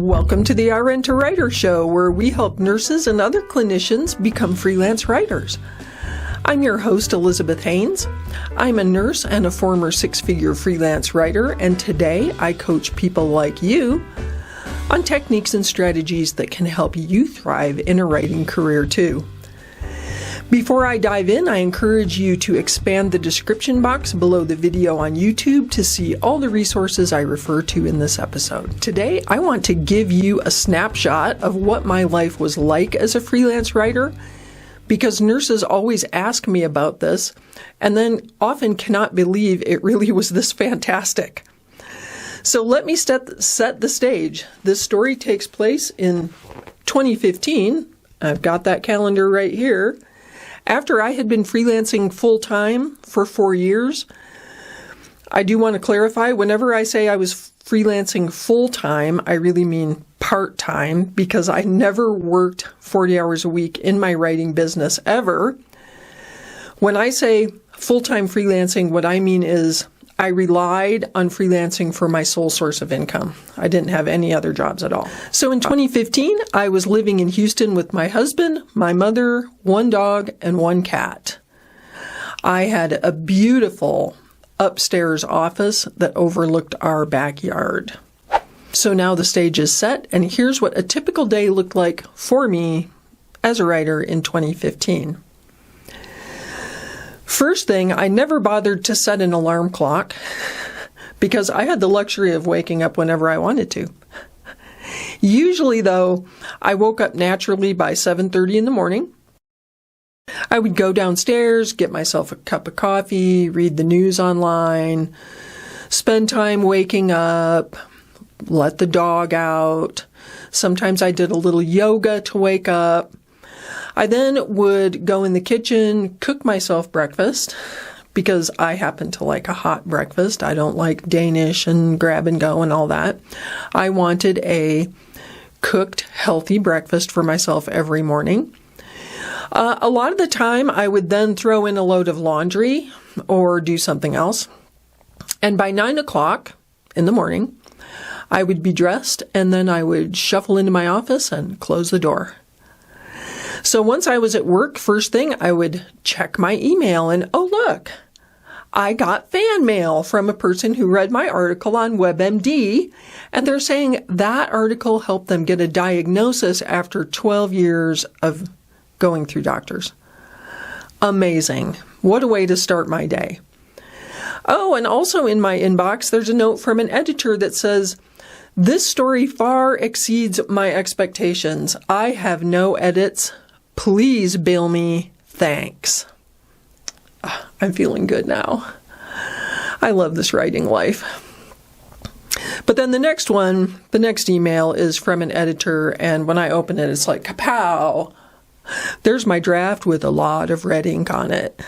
Welcome to the RN to Writer Show, where we help nurses and other clinicians become freelance writers. I'm your host, Elizabeth Hanes. I'm a nurse and a former six-figure freelance writer, and today I coach people like you on techniques and strategies that can help you thrive in a writing career too. Before I dive in, I encourage you to expand the description box below the video on YouTube to see all the resources I refer to in this episode. Today, I want to give you a snapshot of what my life was like as a freelance writer, because nurses always ask me about this and then often cannot believe it really was this fantastic. So let me set the stage. This story takes place in 2015. I've got that calendar right here. After I had been freelancing full-time for 4 years. I do want to clarify, whenever I say I was freelancing full-time, I really mean part-time, because I never worked 40 hours a week in my writing business ever. When I say full-time freelancing, what I mean is I relied on freelancing for my sole source of income. I didn't have any other jobs at all. So in 2015, I was living in Houston with my husband, my mother, one dog, and one cat. I had a beautiful upstairs office that overlooked our backyard. So now the stage is set, and here's what a typical day looked like for me as a writer in 2015. First thing, I never bothered to set an alarm clock because I had the luxury of waking up whenever I wanted to. Usually, though, I woke up naturally by 7:30 in the morning. I would go downstairs, get myself a cup of coffee, read the news online, spend time waking up, let the dog out. Sometimes I did a little yoga to wake up. I then would go in the kitchen, cook myself breakfast, because I happen to like a hot breakfast. I don't like Danish and grab and go and all that. I wanted a cooked, healthy breakfast for myself every morning. A lot of the time, I would then throw in a load of laundry or do something else. And by 9 o'clock in the morning, I would be dressed, and then I would shuffle into my office and close the door. So once I was at work, first thing, I would check my email and, oh, look, I got fan mail from a person who read my article on WebMD, and they're saying that article helped them get a diagnosis after 12 years of going through doctors. Amazing. What a way to start my day. Oh, and also in my inbox, there's a note from an editor that says, this story far exceeds my expectations. I have no edits. Please bill me. Thanks. I'm feeling good now. I love this writing life. But then the next email is from an editor, and when I open it, it's like, kapow! There's my draft with a lot of red ink on it.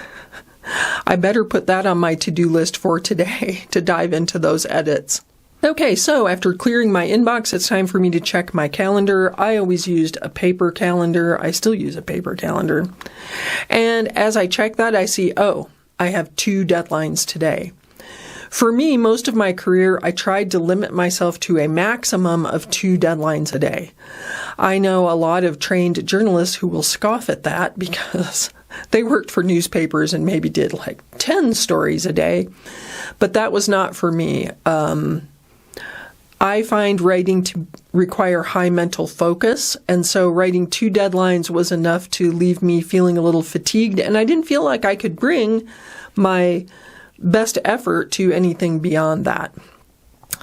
I better put that on my to-do list for today to dive into those edits. Okay, so after clearing my inbox, it's time for me to check my calendar. I always used a paper calendar. I still use a paper calendar. And as I check that, I see, oh, I have 2 deadlines today. For me, most of my career, I tried to limit myself to a maximum of 2 deadlines a day. I know a lot of trained journalists who will scoff at that because they worked for newspapers and maybe did like 10 stories a day, but that was not for me. I find writing to require high mental focus, and so writing 2 deadlines was enough to leave me feeling a little fatigued, and I didn't feel like I could bring my best effort to anything beyond that.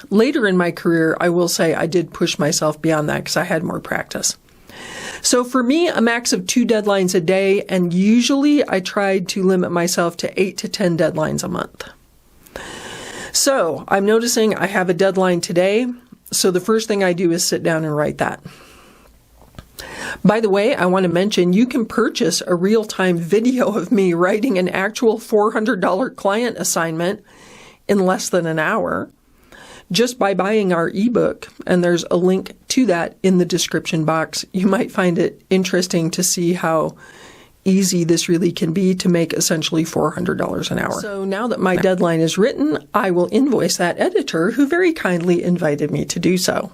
Later in my career, I will say I did push myself beyond that because I had more practice. So for me, a max of 2 deadlines a day, and usually I tried to limit myself to 8 to 10 deadlines a month. So I'm noticing I have a deadline today, so the first thing I do is sit down and write that. By the way, I want to mention you can purchase a real-time video of me writing an actual $400 client assignment in less than an hour just by buying our ebook, and there's a link to that in the description box. You might find it interesting to see how easy this really can be to make essentially $400 an hour. So now that my deadline is written, I will invoice that editor who very kindly invited me to do so.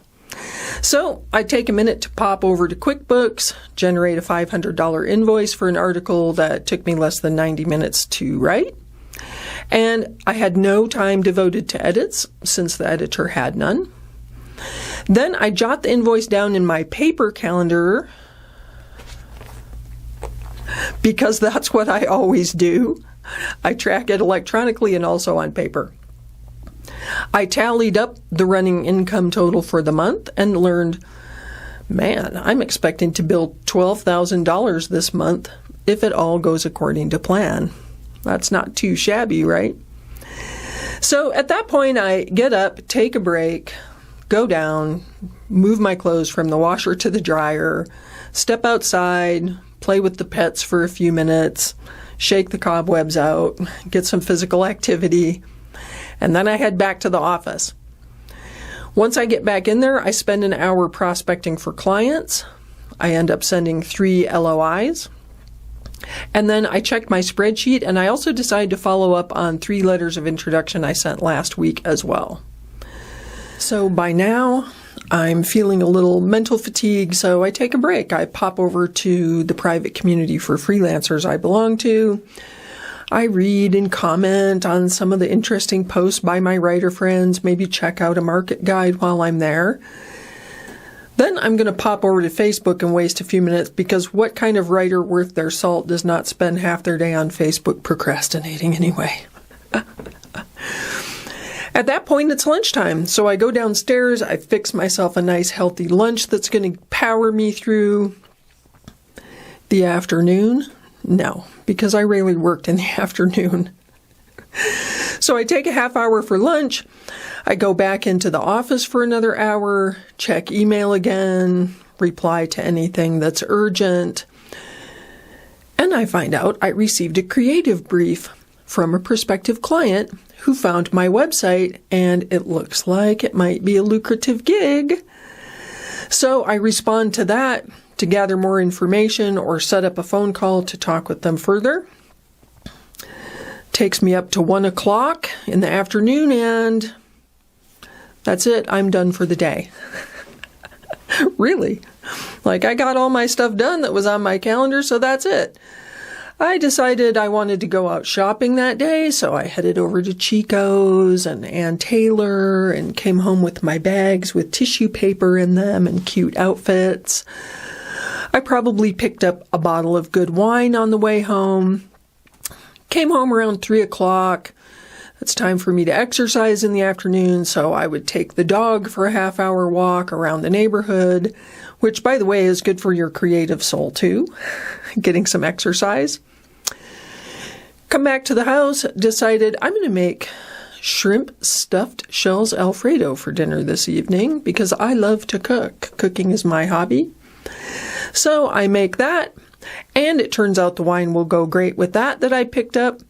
So I take a minute to pop over to QuickBooks, generate a $500 invoice for an article that took me less than 90 minutes to write. And I had no time devoted to edits since the editor had none. Then I jot the invoice down in my paper calendar because that's what I always do. I track it electronically and also on paper. I tallied up the running income total for the month and learned, man, I'm expecting to bill $12,000 this month if it all goes according to plan. That's not too shabby, right? So at that point, I get up, take a break, go down, move my clothes from the washer to the dryer, step outside, play with the pets for a few minutes, shake the cobwebs out, get some physical activity, and then I head back to the office. Once I get back in there, I spend an hour prospecting for clients. I end up sending 3 LOIs. And then I check my spreadsheet, and I also decide to follow up on 3 letters of introduction I sent last week as well. So by now, I'm feeling a little mental fatigue, so I take a break. I pop over to the private community for freelancers I belong to. I read and comment on some of the interesting posts by my writer friends, maybe check out a market guide while I'm there. Then I'm going to pop over to Facebook and waste a few minutes because what kind of writer worth their salt does not spend half their day on Facebook procrastinating anyway? At that point, it's lunchtime, so I go downstairs, I fix myself a nice healthy lunch that's going to power me through the afternoon. No, because I rarely worked in the afternoon. So I take a half hour for lunch. I go back into the office for another hour, check email again, reply to anything that's urgent. And I find out I received a creative brief from a prospective client who found my website, and it looks like it might be a lucrative gig. So I respond to that to gather more information or set up a phone call to talk with them further. Takes me up to 1 o'clock in the afternoon, and that's it. I'm done for the day. Really. Like, I got all my stuff done that was on my calendar, so that's it. I decided I wanted to go out shopping that day, so I headed over to Chico's and Ann Taylor and came home with my bags with tissue paper in them and cute outfits. I probably picked up a bottle of good wine on the way home. Came home around 3 o'clock. It's time for me to exercise in the afternoon, so I would take the dog for a half-hour walk around the neighborhood, which, by the way, is good for your creative soul, too, getting some exercise. Come back to the house, decided I'm going to make shrimp stuffed shells Alfredo for dinner this evening because I love to cook. Cooking is my hobby. So I make that, and it turns out the wine will go great with that I picked up.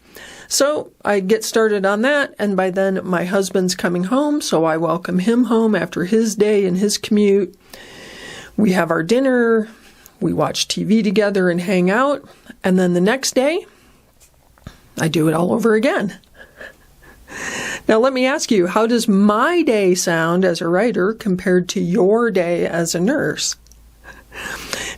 So I get started on that, and by then my husband's coming home, so I welcome him home after his day and his commute. We have our dinner, we watch TV together and hang out, and then the next day, I do it all over again. Now let me ask you, how does my day sound as a writer compared to your day as a nurse?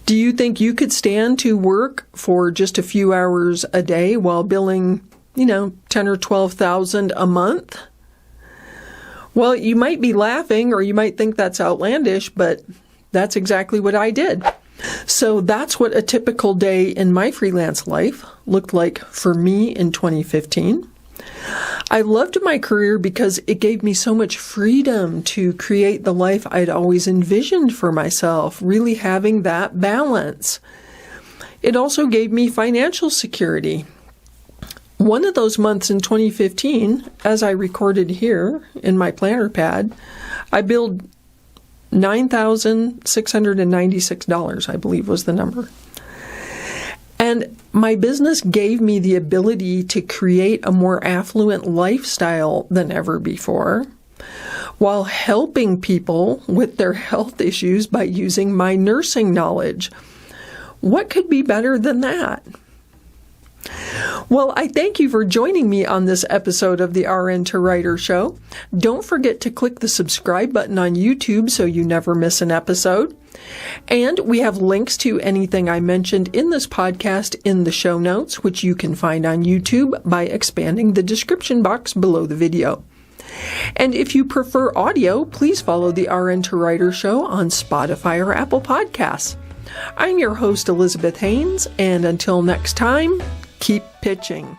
Do you think you could stand to work for just a few hours a day while billing, 10 or 12,000 a month? Well, you might be laughing or you might think that's outlandish, but that's exactly what I did. So that's what a typical day in my freelance life looked like for me in 2015. I loved my career because it gave me so much freedom to create the life I'd always envisioned for myself, really having that balance. It also gave me financial security. One of those months in 2015, as I recorded here in my planner pad, I billed $9,696, I believe was the number. And my business gave me the ability to create a more affluent lifestyle than ever before, while helping people with their health issues by using my nursing knowledge. What could be better than that? Well, I thank you for joining me on this episode of the RN to Writer Show. Don't forget to click the subscribe button on YouTube so you never miss an episode. And we have links to anything I mentioned in this podcast in the show notes, which you can find on YouTube by expanding the description box below the video. And if you prefer audio, please follow the RN to Writer Show on Spotify or Apple Podcasts. I'm your host, Elizabeth Hanes, and until next time, keep pitching.